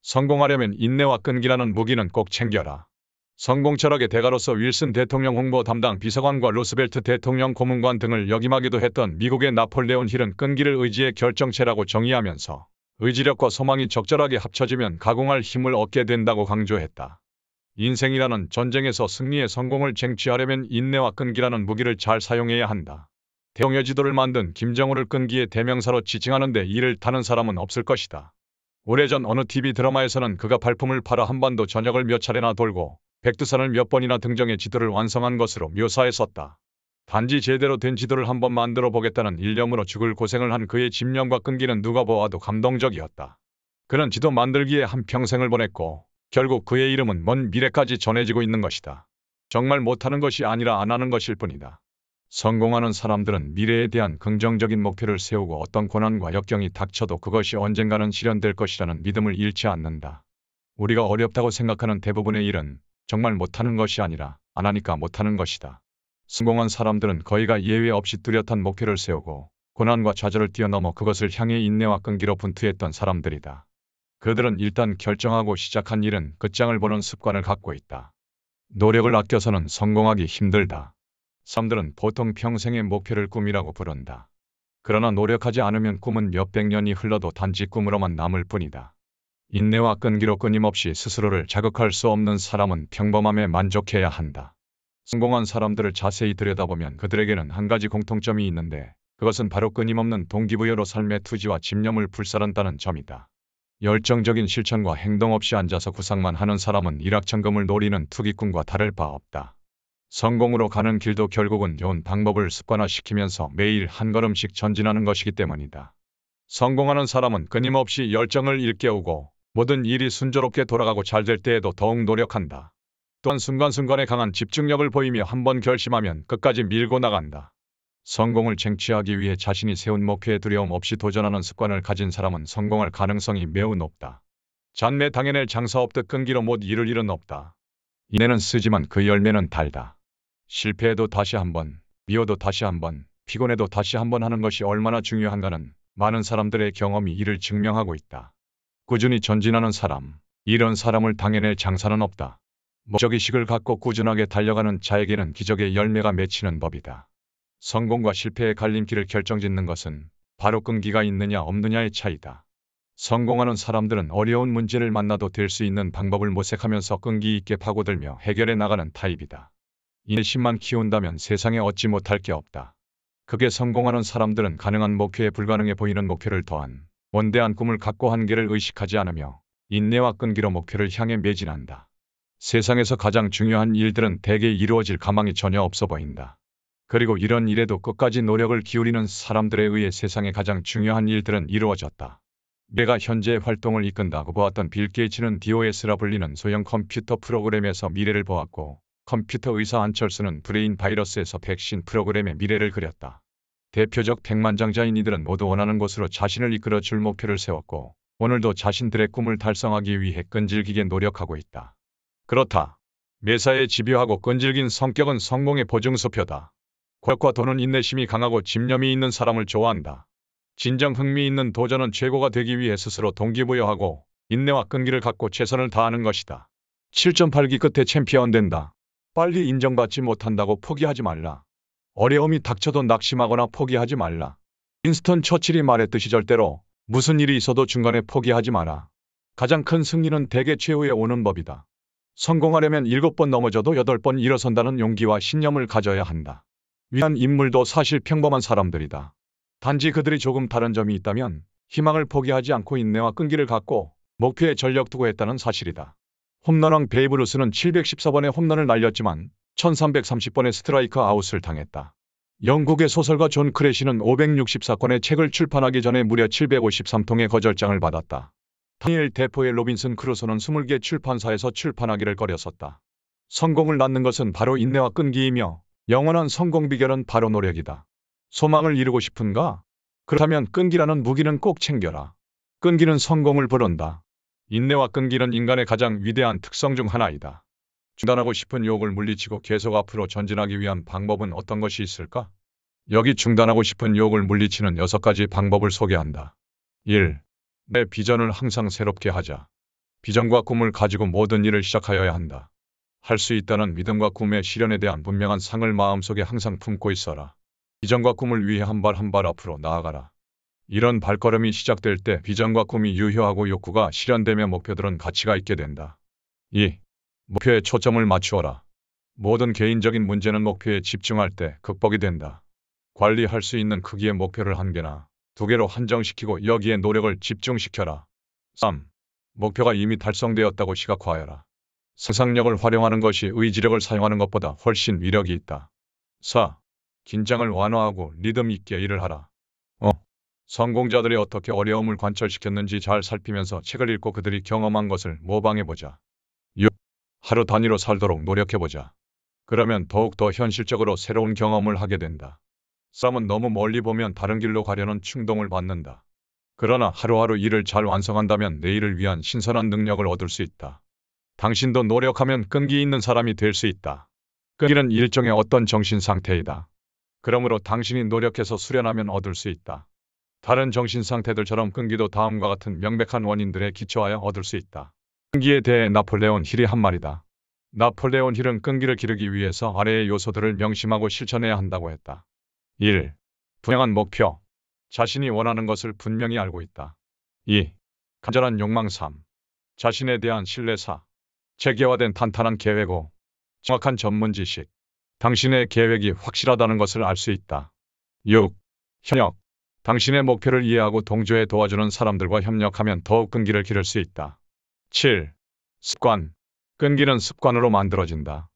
성공하려면 인내와 끈기라는 무기는 꼭 챙겨라. 성공 철학의 대가로서 윌슨 대통령 홍보 담당 비서관과 루스벨트 대통령 고문관 등을 역임하기도 했던 미국의 나폴레온 힐은 끈기를 의지의 결정체라고 정의하면서 의지력과 소망이 적절하게 합쳐지면 가공할 힘을 얻게 된다고 강조했다. 인생이라는 전쟁에서 승리의 성공을 쟁취하려면 인내와 끈기라는 무기를 잘 사용해야 한다. 대홍해 지도를 만든 김정은을 끈기의 대명사로 지칭하는데 이를 타는 사람은 없을 것이다. 오래전 어느 TV 드라마에서는 그가 발품을 팔아 한반도 전역을 몇 차례나 돌고 백두산을 몇 번이나 등정해 지도를 완성한 것으로 묘사했었다. 단지 제대로 된 지도를 한번 만들어 보겠다는 일념으로 죽을 고생을 한 그의 집념과 끈기는 누가 보아도 감동적이었다. 그는 지도 만들기에 한평생을 보냈고 결국 그의 이름은 먼 미래까지 전해지고 있는 것이다. 정말 못하는 것이 아니라 안 하는 것일 뿐이다. 성공하는 사람들은 미래에 대한 긍정적인 목표를 세우고 어떤 고난과 역경이 닥쳐도 그것이 언젠가는 실현될 것이라는 믿음을 잃지 않는다. 우리가 어렵다고 생각하는 대부분의 일은 정말 못하는 것이 아니라 안 하니까 못하는 것이다. 성공한 사람들은 거의가 예외 없이 뚜렷한 목표를 세우고 고난과 좌절을 뛰어넘어 그것을 향해 인내와 끈기로 분투했던 사람들이다. 그들은 일단 결정하고 시작한 일은 끝장을 보는 습관을 갖고 있다. 노력을 아껴서는 성공하기 힘들다. 사람들은 보통 평생의 목표를 꿈이라고 부른다. 그러나 노력하지 않으면 꿈은 몇백 년이 흘러도 단지 꿈으로만 남을 뿐이다. 인내와 끈기로 끊임없이 스스로를 자극할 수 없는 사람은 평범함에 만족해야 한다. 성공한 사람들을 자세히 들여다보면 그들에게는 한 가지 공통점이 있는데 그것은 바로 끊임없는 동기부여로 삶의 투지와 집념을 불살른다는 점이다. 열정적인 실천과 행동 없이 앉아서 구상만 하는 사람은 일확천금을 노리는 투기꾼과 다를 바 없다. 성공으로 가는 길도 결국은 좋은 방법을 습관화시키면서 매일 한 걸음씩 전진하는 것이기 때문이다. 성공하는 사람은 끊임없이 열정을 일깨우고 모든 일이 순조롭게 돌아가고 잘 될 때에도 더욱 노력한다. 또한 순간순간에 강한 집중력을 보이며 한번 결심하면 끝까지 밀고 나간다. 성공을 쟁취하기 위해 자신이 세운 목표에 두려움 없이 도전하는 습관을 가진 사람은 성공할 가능성이 매우 높다. 잔매 당해낼 장사 없듯 끈기로 못 이룰 일은 없다. 인내는 쓰지만 그 열매는 달다. 실패해도 다시 한번, 미워도 다시 한번, 피곤해도 다시 한번 하는 것이 얼마나 중요한가는 많은 사람들의 경험이 이를 증명하고 있다. 꾸준히 전진하는 사람, 이런 사람을 당해낼 장사는 없다. 목적의식을 갖고 꾸준하게 달려가는 자에게는 기적의 열매가 맺히는 법이다. 성공과 실패의 갈림길을 결정짓는 것은 바로 끈기가 있느냐 없느냐의 차이다. 성공하는 사람들은 어려운 문제를 만나도 될 수 있는 방법을 모색하면서 끈기 있게 파고들며 해결해 나가는 타입이다. 인내심만 키운다면 세상에 얻지 못할 게 없다. 그게 성공하는 사람들은 가능한 목표에 불가능해 보이는 목표를 더한 원대한 꿈을 갖고 한계를 의식하지 않으며 인내와 끈기로 목표를 향해 매진한다. 세상에서 가장 중요한 일들은 대개 이루어질 가망이 전혀 없어 보인다. 그리고 이런 일에도 끝까지 노력을 기울이는 사람들에 의해 세상의 가장 중요한 일들은 이루어졌다. 내가 현재 활동을 이끈다고 보았던 빌 게이츠는 DOS라 불리는 소형 컴퓨터 프로그램에서 미래를 보았고 컴퓨터 의사 안철수는 브레인 바이러스에서 백신 프로그램의 미래를 그렸다. 대표적 백만장자인 이들은 모두 원하는 곳으로 자신을 이끌어 줄 목표를 세웠고 오늘도 자신들의 꿈을 달성하기 위해 끈질기게 노력하고 있다. 그렇다. 매사에 집요하고 끈질긴 성격은 성공의 보증수표다. 권력과 돈은 인내심이 강하고 집념이 있는 사람을 좋아한다. 진정 흥미 있는 도전은 최고가 되기 위해 스스로 동기부여하고 인내와 끈기를 갖고 최선을 다하는 것이다. 7.8기 끝에 챔피언 된다. 빨리 인정받지 못한다고 포기하지 말라. 어려움이 닥쳐도 낙심하거나 포기하지 말라. 윈스턴 처칠이 말했듯이 절대로 무슨 일이 있어도 중간에 포기하지 마라. 가장 큰 승리는 대개 최후에 오는 법이다. 성공하려면 7번 넘어져도 8번 일어선다는 용기와 신념을 가져야 한다. 위한 인물도 사실 평범한 사람들이다. 단지 그들이 조금 다른 점이 있다면 희망을 포기하지 않고 인내와 끈기를 갖고 목표에 전력 투구했다는 사실이다. 홈런왕 베이브 루스는 714번의 홈런을 날렸지만 1330번의 스트라이크 아웃을 당했다. 영국의 소설가 존 크래시는 564권의 책을 출판하기 전에 무려 753통의 거절장을 받았다. 다니엘 데포의 로빈슨 크루소는 20개 출판사에서 출판하기를 꺼렸었다. 성공을 낳는 것은 바로 인내와 끈기이며 영원한 성공 비결은 바로 노력이다. 소망을 이루고 싶은가? 그렇다면 끈기라는 무기는 꼭 챙겨라. 끈기는 성공을 부른다. 인내와 끈기는 인간의 가장 위대한 특성 중 하나이다. 중단하고 싶은 유혹을 물리치고 계속 앞으로 전진하기 위한 방법은 어떤 것이 있을까? 여기 중단하고 싶은 유혹을 물리치는 6가지 방법을 소개한다. 1. 내 비전을 항상 새롭게 하자. 비전과 꿈을 가지고 모든 일을 시작하여야 한다. 할 수 있다는 믿음과 꿈의 실현에 대한 분명한 상을 마음속에 항상 품고 있어라. 비전과 꿈을 위해 한 발 한 발 앞으로 나아가라. 이런 발걸음이 시작될 때 비전과 꿈이 유효하고 욕구가 실현되며 목표들은 가치가 있게 된다. 2. 목표에 초점을 맞추어라. 모든 개인적인 문제는 목표에 집중할 때 극복이 된다. 관리할 수 있는 크기의 목표를 한 개나 두 개로 한정시키고 여기에 노력을 집중시켜라. 3. 목표가 이미 달성되었다고 시각화하여라. 상상력을 활용하는 것이 의지력을 사용하는 것보다 훨씬 위력이 있다. 4. 긴장을 완화하고 리듬 있게 일을 하라. 5. 성공자들이 어떻게 어려움을 관철시켰는지 잘 살피면서 책을 읽고 그들이 경험한 것을 모방해보자. 6. 하루 단위로 살도록 노력해보자. 그러면 더욱더 현실적으로 새로운 경험을 하게 된다. 사람은 너무 멀리 보면 다른 길로 가려는 충동을 받는다. 그러나 하루하루 일을 잘 완성한다면 내일을 위한 신선한 능력을 얻을 수 있다. 당신도 노력하면 끈기 있는 사람이 될 수 있다. 끈기는 일종의 어떤 정신 상태이다. 그러므로 당신이 노력해서 수련하면 얻을 수 있다. 다른 정신 상태들처럼 끈기도 다음과 같은 명백한 원인들에 기초하여 얻을 수 있다. 끈기에 대해 나폴레온 힐이 한 말이다. 나폴레온 힐은 끈기를 기르기 위해서 아래의 요소들을 명심하고 실천해야 한다고 했다. 1. 분명한 목표. 자신이 원하는 것을 분명히 알고 있다. 2. 간절한 욕망. 3. 자신에 대한 신뢰. 4. 체계화된 탄탄한 계획. 5. 정확한 전문 지식. 당신의 계획이 확실하다는 것을 알 수 있다. 6. 협력. 당신의 목표를 이해하고 동조해 도와주는 사람들과 협력하면 더욱 끈기를 기를 수 있다. 7. 습관. 끈기는 습관으로 만들어진다.